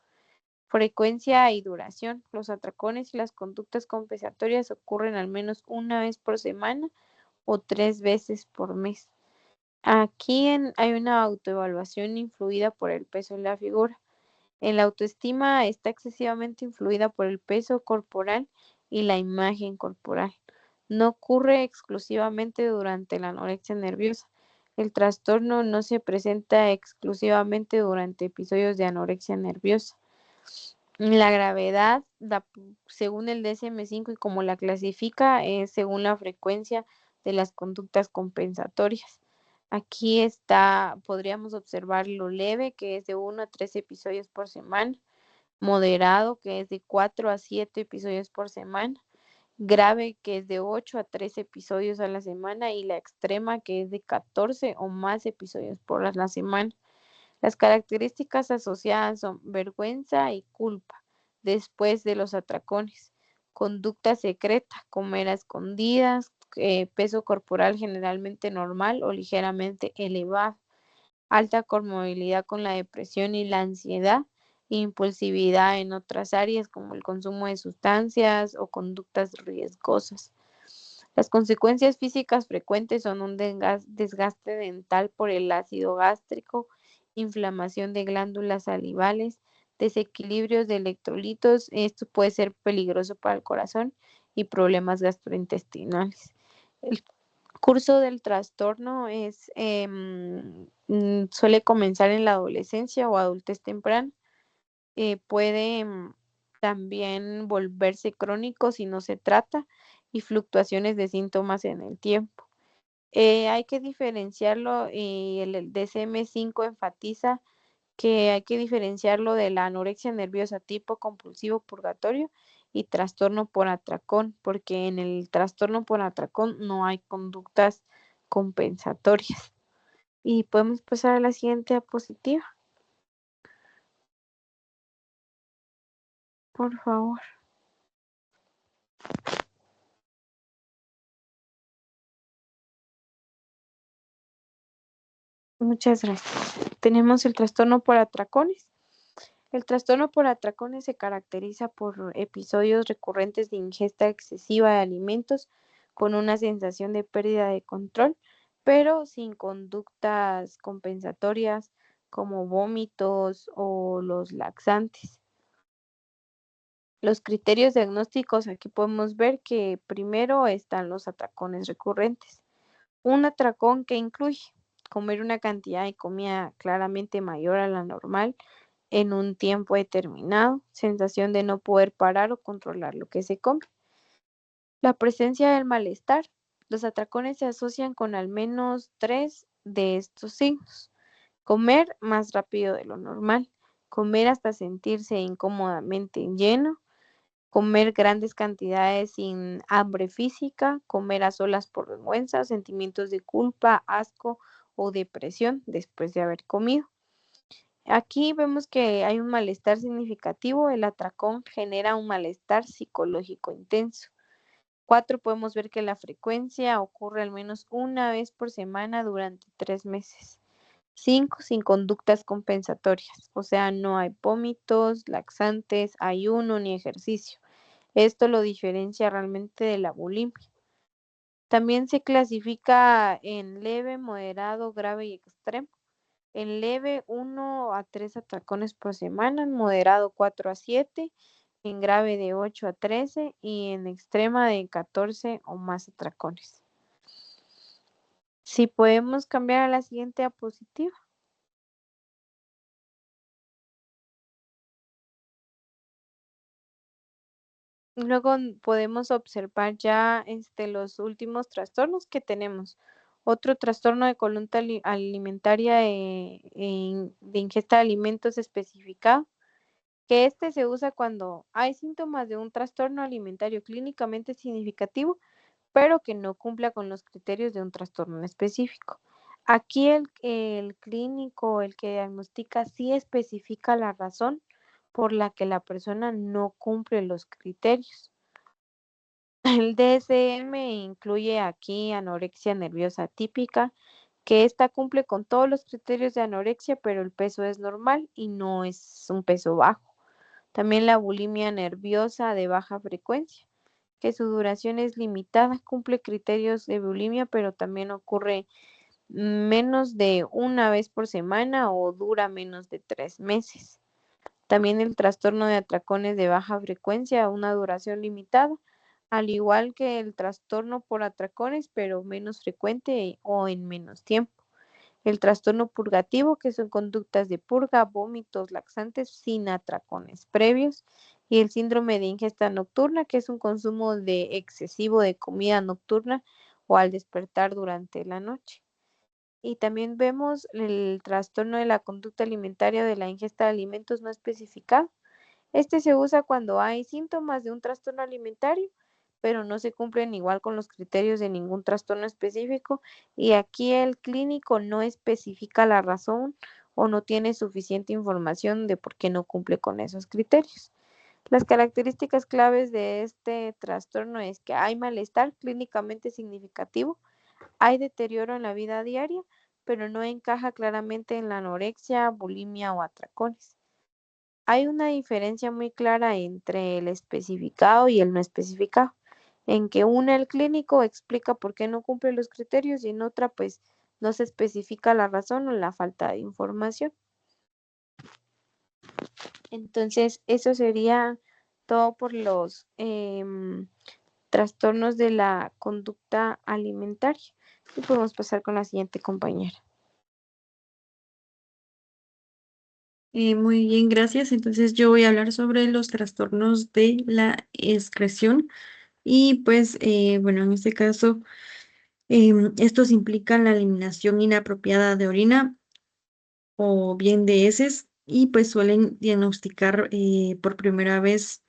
Frecuencia y duración. Los atracones y las conductas compensatorias ocurren al menos una vez por semana o 3 veces por mes. Aquí hay una autoevaluación influida por el peso en la figura. En la autoestima está excesivamente influida por el peso corporal y la imagen corporal. No ocurre exclusivamente durante la anorexia nerviosa. El trastorno no se presenta exclusivamente durante episodios de anorexia nerviosa. La gravedad, según el DSM-5 y como la clasifica, es según la frecuencia de las conductas compensatorias. Aquí podríamos observar lo leve, que es de 1 a 3 episodios por semana, moderado, que es de 4 a 7 episodios por semana, grave, que es de 8 a 13 episodios a la semana, y la extrema, que es de 14 o más episodios por la semana. Las características asociadas son vergüenza y culpa después de los atracones, conducta secreta, comer a escondidas, peso corporal generalmente normal o ligeramente elevado, alta comorbilidad con la depresión y la ansiedad, impulsividad en otras áreas como el consumo de sustancias o conductas riesgosas. Las consecuencias físicas frecuentes son un desgaste dental por el ácido gástrico, inflamación de glándulas salivales, desequilibrios de electrolitos. Esto puede ser peligroso para el corazón y problemas gastrointestinales. El curso del trastorno suele comenzar en la adolescencia o adultez temprana. Puede también volverse crónico si no se trata y fluctuaciones de síntomas en el tiempo. Hay que diferenciarlo y el DSM-5 enfatiza que hay que diferenciarlo de la anorexia nerviosa tipo compulsivo purgatorio y trastorno por atracón, porque en el trastorno por atracón no hay conductas compensatorias. Y podemos pasar a la siguiente diapositiva, por favor. Muchas gracias. Tenemos el trastorno por atracones. El trastorno por atracones se caracteriza por episodios recurrentes de ingesta excesiva de alimentos con una sensación de pérdida de control, pero sin conductas compensatorias como vómitos o los laxantes. Los criterios diagnósticos, aquí podemos ver que primero están los atracones recurrentes. Un atracón que incluye comer una cantidad de comida claramente mayor a la normal en un tiempo determinado, sensación de no poder parar o controlar lo que se come. La presencia del malestar. Los atracones se asocian con al menos 3 de estos signos. Comer más rápido de lo normal, comer hasta sentirse incómodamente lleno, comer grandes cantidades sin hambre física, comer a solas por vergüenza, sentimientos de culpa, asco o depresión después de haber comido. Aquí vemos que hay un malestar significativo, el atracón genera un malestar psicológico intenso. 4, podemos ver que la frecuencia ocurre al menos una vez por semana durante 3 meses. 5, sin conductas compensatorias, o sea, no hay vómitos, laxantes, ayuno ni ejercicio. Esto lo diferencia realmente de la bulimia. También se clasifica en leve, moderado, grave y extremo. En leve, 1 a 3 atracones por semana, en moderado 4 a 7, en grave de 8 a 13 y en extrema de 14 o más atracones. Si podemos cambiar a la siguiente diapositiva. Luego podemos observar ya los últimos trastornos que tenemos. Otro trastorno de conducta alimentaria de ingesta de alimentos especificado, que se usa cuando hay síntomas de un trastorno alimentario clínicamente significativo, pero que no cumpla con los criterios de un trastorno en específico. Aquí el clínico, el que diagnostica, sí especifica la razón por la que la persona no cumple los criterios. El DSM incluye aquí anorexia nerviosa típica, que esta cumple con todos los criterios de anorexia, pero el peso es normal y no es un peso bajo. También la bulimia nerviosa de baja frecuencia, que su duración es limitada, cumple criterios de bulimia, pero también ocurre menos de una vez por semana o dura menos de 3 meses. También el trastorno de atracones de baja frecuencia, una duración limitada, al igual que el trastorno por atracones, pero menos frecuente o en menos tiempo. El trastorno purgativo, que son conductas de purga, vómitos, laxantes sin atracones previos. Y el síndrome de ingesta nocturna, que es un consumo excesivo de comida nocturna o al despertar durante la noche. Y también vemos el trastorno de la conducta alimentaria de la ingesta de alimentos no especificado. Se usa cuando hay síntomas de un trastorno alimentario, pero no se cumplen igual con los criterios de ningún trastorno específico, y aquí el clínico no especifica la razón o no tiene suficiente información de por qué no cumple con esos criterios. Las características claves de este trastorno es que hay malestar clínicamente significativo, hay deterioro en la vida diaria, pero no encaja claramente en la anorexia, bulimia o atracones. Hay una diferencia muy clara entre el especificado y el no especificado, en que una el clínico explica por qué no cumple los criterios y en otra pues no se especifica la razón o la falta de información. Entonces, eso sería todo por los trastornos de la conducta alimentaria. Y podemos pasar con la siguiente compañera. Muy bien, gracias. Entonces yo voy a hablar sobre los trastornos de la excreción y pues bueno, en este caso estos implican la eliminación inapropiada de orina o bien de heces y pues suelen diagnosticar por primera vez,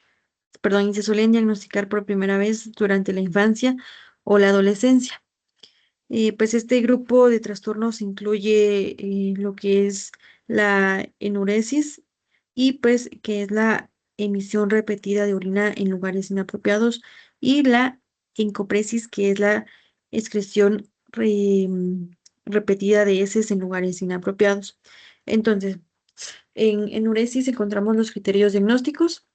perdón, y se suelen diagnosticar por primera vez durante la infancia o la adolescencia. Pues este grupo de trastornos incluye lo que es la enuresis y pues que es la emisión repetida de orina en lugares inapropiados y la encopresis que es la excreción repetida de heces en lugares inapropiados. Entonces, en enuresis encontramos los criterios diagnósticos.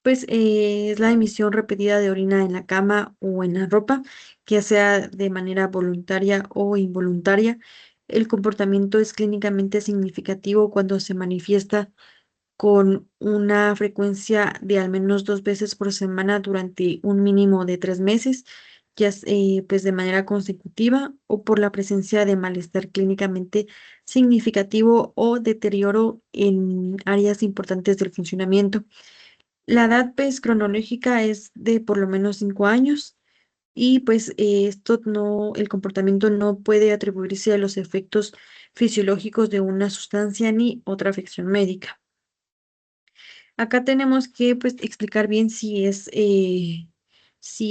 Pues es la emisión repetida de orina en la cama o en la ropa, ya sea de manera voluntaria o involuntaria. El comportamiento es clínicamente significativo cuando se manifiesta con una frecuencia de al menos 2 veces por semana durante un mínimo de 3 meses, pues de manera consecutiva o por la presencia de malestar clínicamente significativo o deterioro en áreas importantes del funcionamiento. La edad pues cronológica es de por lo menos 5 años y pues el comportamiento no puede atribuirse a los efectos fisiológicos de una sustancia ni otra afección médica. Acá tenemos que pues explicar bien si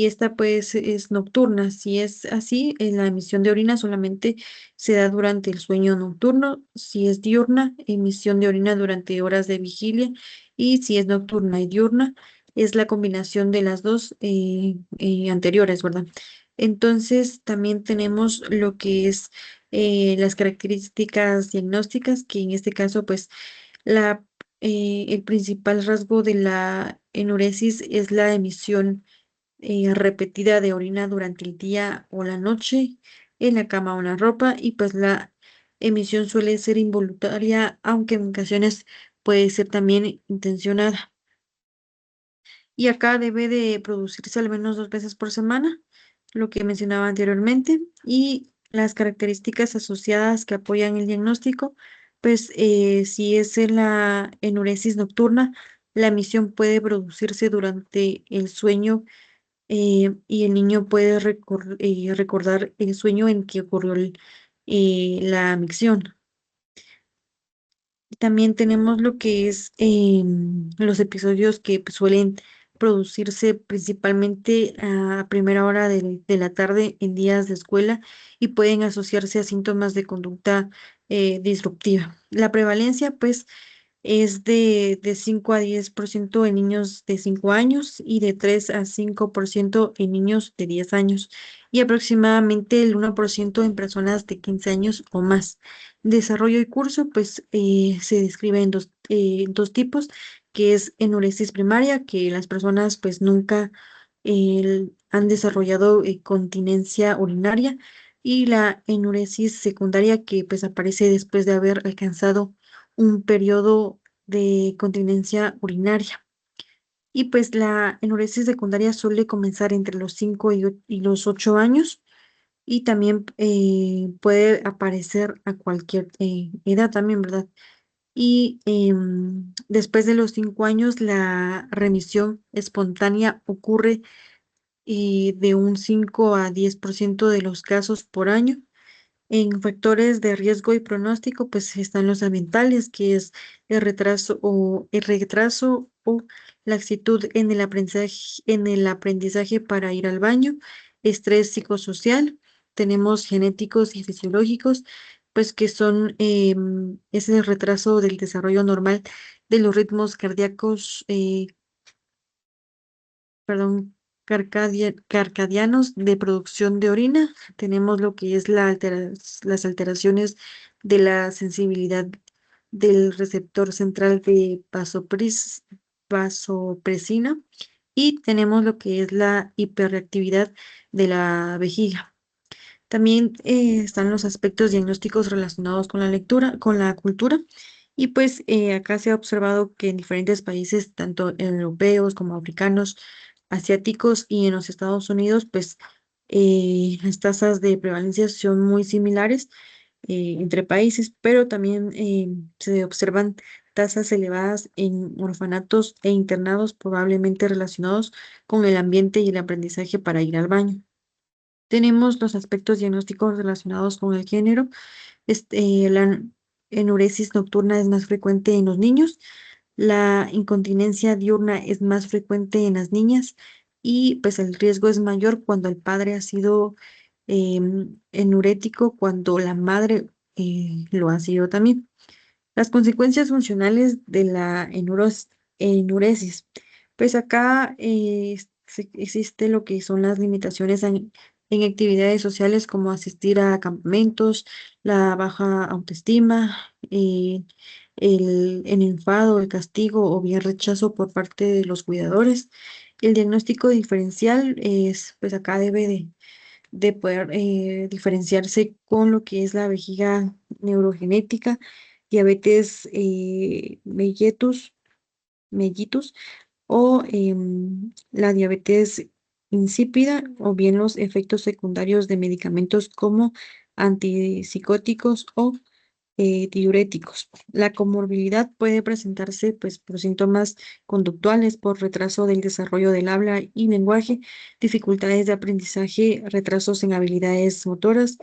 esta pues es nocturna. Si es así, la emisión de orina solamente se da durante el sueño nocturno. Si es diurna, emisión de orina durante horas de vigilia. Y si es nocturna y diurna, es la combinación de las dos anteriores, ¿verdad? Entonces también tenemos lo que es las características diagnósticas, que en este caso pues la el principal rasgo de la enuresis es la emisión repetida de orina durante el día o la noche, en la cama o en la ropa, y pues la emisión suele ser involuntaria, aunque en ocasiones puede ser también intencionada. Y acá debe de producirse al menos 2 veces por semana, lo que mencionaba anteriormente, y las características asociadas que apoyan el diagnóstico, pues si es en la enuresis nocturna, la emisión puede producirse durante el sueño y el niño puede recordar el sueño en que ocurrió la micción. También tenemos lo que es los episodios que pues, suelen producirse principalmente a primera hora de la tarde en días de escuela y pueden asociarse a síntomas de conducta disruptiva. La prevalencia, pues, es de 5 a 10% en niños de 5 años y de 3 a 5% en niños de 10 años y aproximadamente el 1% en personas de 15 años o más. Desarrollo y curso, pues se describe en dos tipos, que es enuresis primaria, que las personas pues nunca han desarrollado continencia urinaria, y la enuresis secundaria, que pues aparece después de haber alcanzado un periodo de continencia urinaria. Y pues la enuresis secundaria suele comenzar entre los 5 y los 8 años y también puede aparecer a cualquier edad también, ¿verdad? Y después de los 5 años, la remisión espontánea ocurre de un 5 a 10% de los casos por año. En factores de riesgo y pronóstico, pues están los ambientales, que es el retraso o laxitud en el aprendizaje para ir al baño, estrés psicosocial, tenemos genéticos y fisiológicos, pues que son es el retraso del desarrollo normal de los ritmos cardíacos, perdón, carcadianos de producción de orina. Tenemos lo que es las alteraciones de la sensibilidad del receptor central de vasopresina y tenemos lo que es la hiperreactividad de la vejiga. También están los aspectos diagnósticos relacionados con la lectura, con la cultura. Y pues acá se ha observado que en diferentes países, tanto europeos como africanos, asiáticos y en los Estados Unidos, pues las tasas de prevalencia son muy similares entre países, pero también se observan tasas elevadas en orfanatos e internados, probablemente relacionados con el ambiente y el aprendizaje para ir al baño. Tenemos los aspectos diagnósticos relacionados con el género. La enuresis nocturna es más frecuente en los niños, la incontinencia diurna es más frecuente en las niñas y pues el riesgo es mayor cuando el padre ha sido enurético, cuando la madre lo ha sido también. Las consecuencias funcionales de la enuresis. Pues acá existe lo que son las limitaciones en actividades sociales como asistir a campamentos, la baja autoestima, el enfado, el castigo o bien rechazo por parte de los cuidadores. El diagnóstico diferencial es, pues acá debe de poder diferenciarse con lo que es la vejiga neurogenética, diabetes mellitus o la diabetes insípida o bien los efectos secundarios de medicamentos como antipsicóticos o diuréticos. La comorbilidad puede presentarse pues, por síntomas conductuales, por retraso del desarrollo del habla y lenguaje, dificultades de aprendizaje, retrasos en habilidades motoras,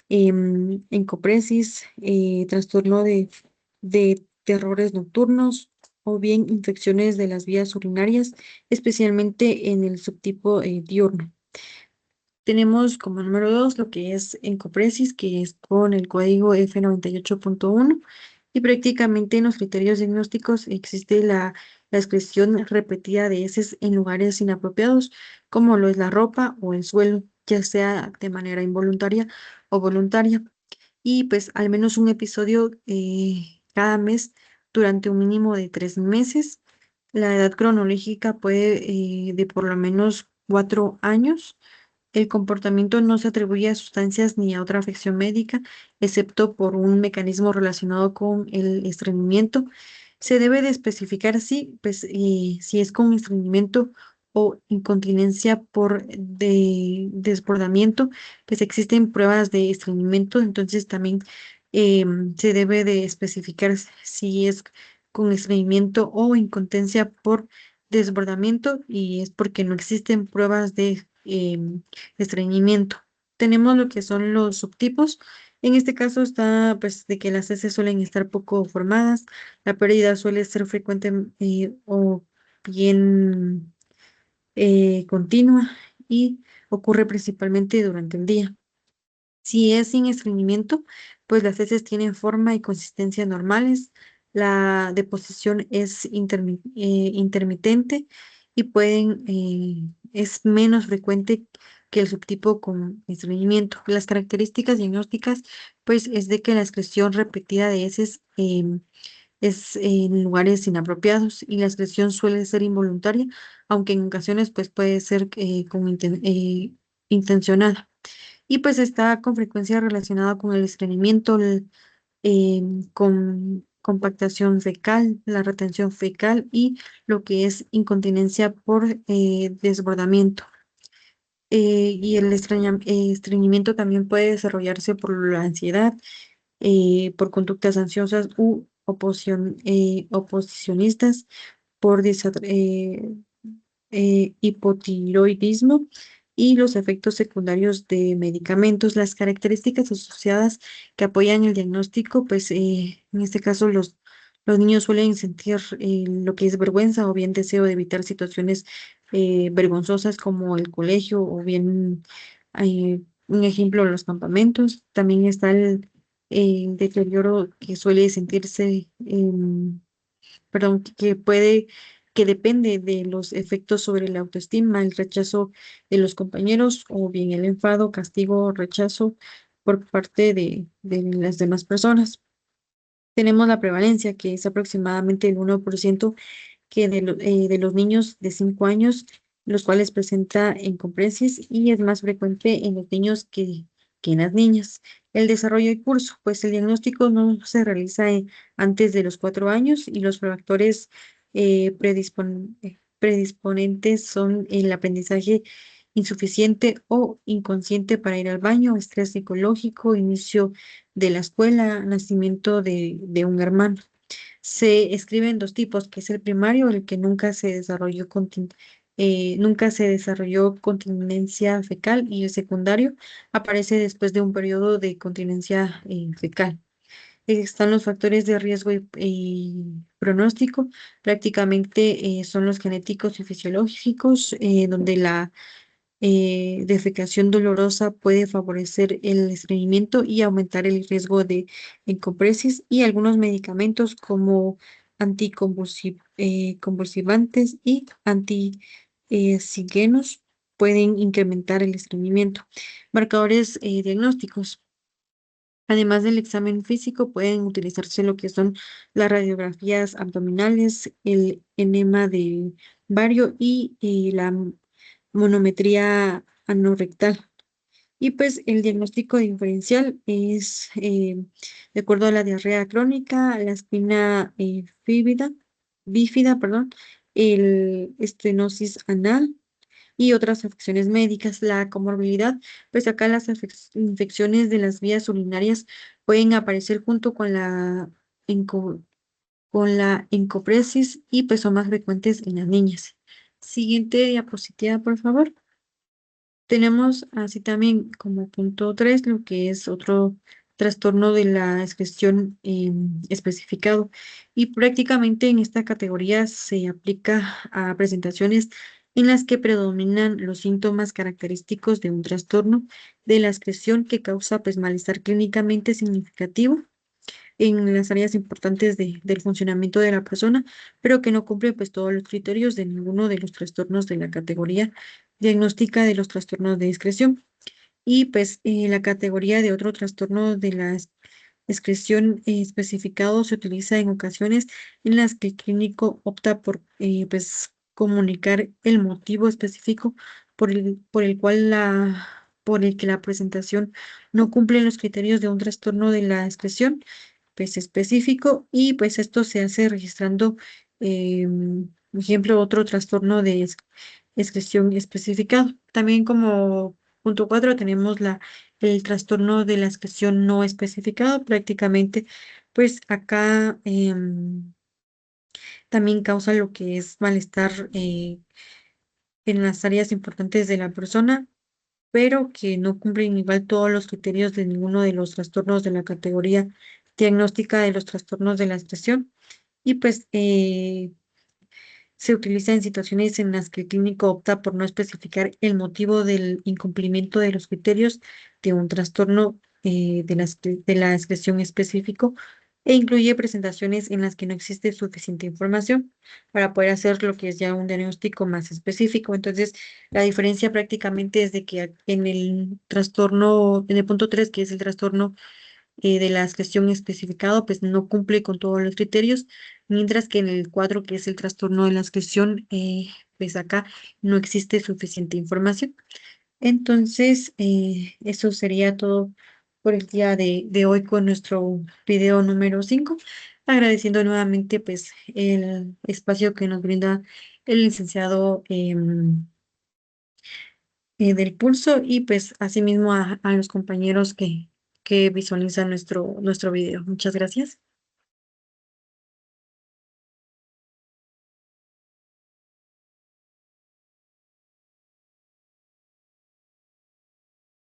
encopresis, trastorno de terrores nocturnos o bien infecciones de las vías urinarias, especialmente en el subtipo diurno. Tenemos como número 2 lo que es encopresis, que es con el código F98.1 y prácticamente en los criterios diagnósticos existe la excreción repetida de heces en lugares inapropiados, como lo es la ropa o el suelo, ya sea de manera involuntaria o voluntaria. Y pues al menos un episodio cada mes durante un mínimo de 3 meses. La edad cronológica puede de por lo menos 4 años. El comportamiento no se atribuye a sustancias ni a otra afección médica, excepto por un mecanismo relacionado con el estreñimiento. Se debe de especificar si es con estreñimiento o incontinencia por desbordamiento, pues existen pruebas de estreñimiento, entonces también se debe de especificar si es con estreñimiento o incontinencia por desbordamiento y es porque no existen pruebas de estreñimiento. Tenemos lo que son los subtipos. En este caso está pues de que las heces suelen estar poco formadas, la pérdida suele ser frecuente o bien continua y ocurre principalmente durante el día. Si es sin estreñimiento, pues las heces tienen forma y consistencia normales, la deposición es intermitente y es menos frecuente que el subtipo con estreñimiento. Las características diagnósticas, pues es de que la excreción repetida de heces es en lugares inapropiados y la excreción suele ser involuntaria, aunque en ocasiones pues puede ser intencionada y pues está con frecuencia relacionado con el estreñimiento, con compactación fecal, la retención fecal y lo que es incontinencia por desbordamiento. Y el estreñimiento también puede desarrollarse por la ansiedad, por conductas ansiosas u oposicionistas, por hipotiroidismo y los efectos secundarios de medicamentos. Las características asociadas que apoyan el diagnóstico, pues en este caso los niños suelen sentir lo que es vergüenza o bien deseo de evitar situaciones vergonzosas como el colegio o bien un ejemplo, los campamentos. También está deterioro que suele sentirse, perdón, que depende de los efectos sobre la autoestima, el rechazo de los compañeros o bien el enfado, castigo o rechazo por parte de las demás personas. Tenemos la prevalencia, que es aproximadamente el 1% de los niños de 5 años, los cuales presenta encopresis y es más frecuente en los niños que en las niñas. El desarrollo y curso, pues el diagnóstico no se realiza antes de los 4 años y los factores predisponentes son el aprendizaje insuficiente o inconsciente para ir al baño, estrés psicológico, inicio de la escuela, nacimiento de un hermano. Se escribe en dos tipos, que es el primario, el que nunca se desarrolló continencia fecal, y el secundario aparece después de un periodo de continencia fecal. Están los factores de riesgo y pronóstico, prácticamente son los genéticos y fisiológicos, donde la defecación dolorosa puede favorecer el estreñimiento y aumentar el riesgo de encopresis, y algunos medicamentos como convulsivantes y antisígenos pueden incrementar el estreñimiento. Marcadores diagnósticos. Además del examen físico, pueden utilizarse lo que son las radiografías abdominales, el enema de vario y la monometría anorrectal. Y pues el diagnóstico diferencial es de acuerdo a la diarrea crónica, la espina bífida, perdón, el estenosis anal y otras afecciones médicas. La comorbilidad, pues acá las infecciones de las vías urinarias pueden aparecer junto con enco- con la encopresis y pues son más frecuentes en las niñas. Siguiente diapositiva, por favor. Tenemos así también como punto 3 lo que es otro trastorno de la excreción especificado, y prácticamente en esta categoría se aplica a presentaciones en las que predominan los síntomas característicos de un trastorno de la excreción que causa pues malestar clínicamente significativo en las áreas importantes del funcionamiento de la persona, pero que no cumple pues todos los criterios de ninguno de los trastornos de la categoría diagnóstica de los trastornos de discreción. Y pues la categoría de otro trastorno de la excreción especificado se utiliza en ocasiones en las que el clínico opta por pues comunicar el motivo específico por el que la presentación no cumple los criterios de un trastorno de la excreción pues específico, y pues esto se hace registrando, por ejemplo, otro trastorno de excreción especificado. También como punto 4 tenemos el trastorno de la excreción no especificado. Prácticamente, pues acá también causa lo que es malestar en las áreas importantes de la persona, pero que no cumplen igual todos los criterios de ninguno de los trastornos de la categoría diagnóstica de los trastornos de la expresión. Y pues se utiliza en situaciones en las que el clínico opta por no especificar el motivo del incumplimiento de los criterios de un trastorno de la excreción específico, e incluye presentaciones en las que no existe suficiente información para poder hacer lo que es ya un diagnóstico más específico. Entonces, la diferencia prácticamente es de que en el trastorno, en el punto 3 que es el trastorno de la excreción especificado, pues no cumple con todos los criterios, mientras que en el 4 que es el trastorno de la excreción, pues acá no existe suficiente información. Entonces, eso sería todo por el día de hoy con nuestro video número 5, agradeciendo nuevamente pues el espacio que nos brinda el licenciado del pulso, y pues asimismo a los compañeros que visualizan nuestro video. Muchas gracias.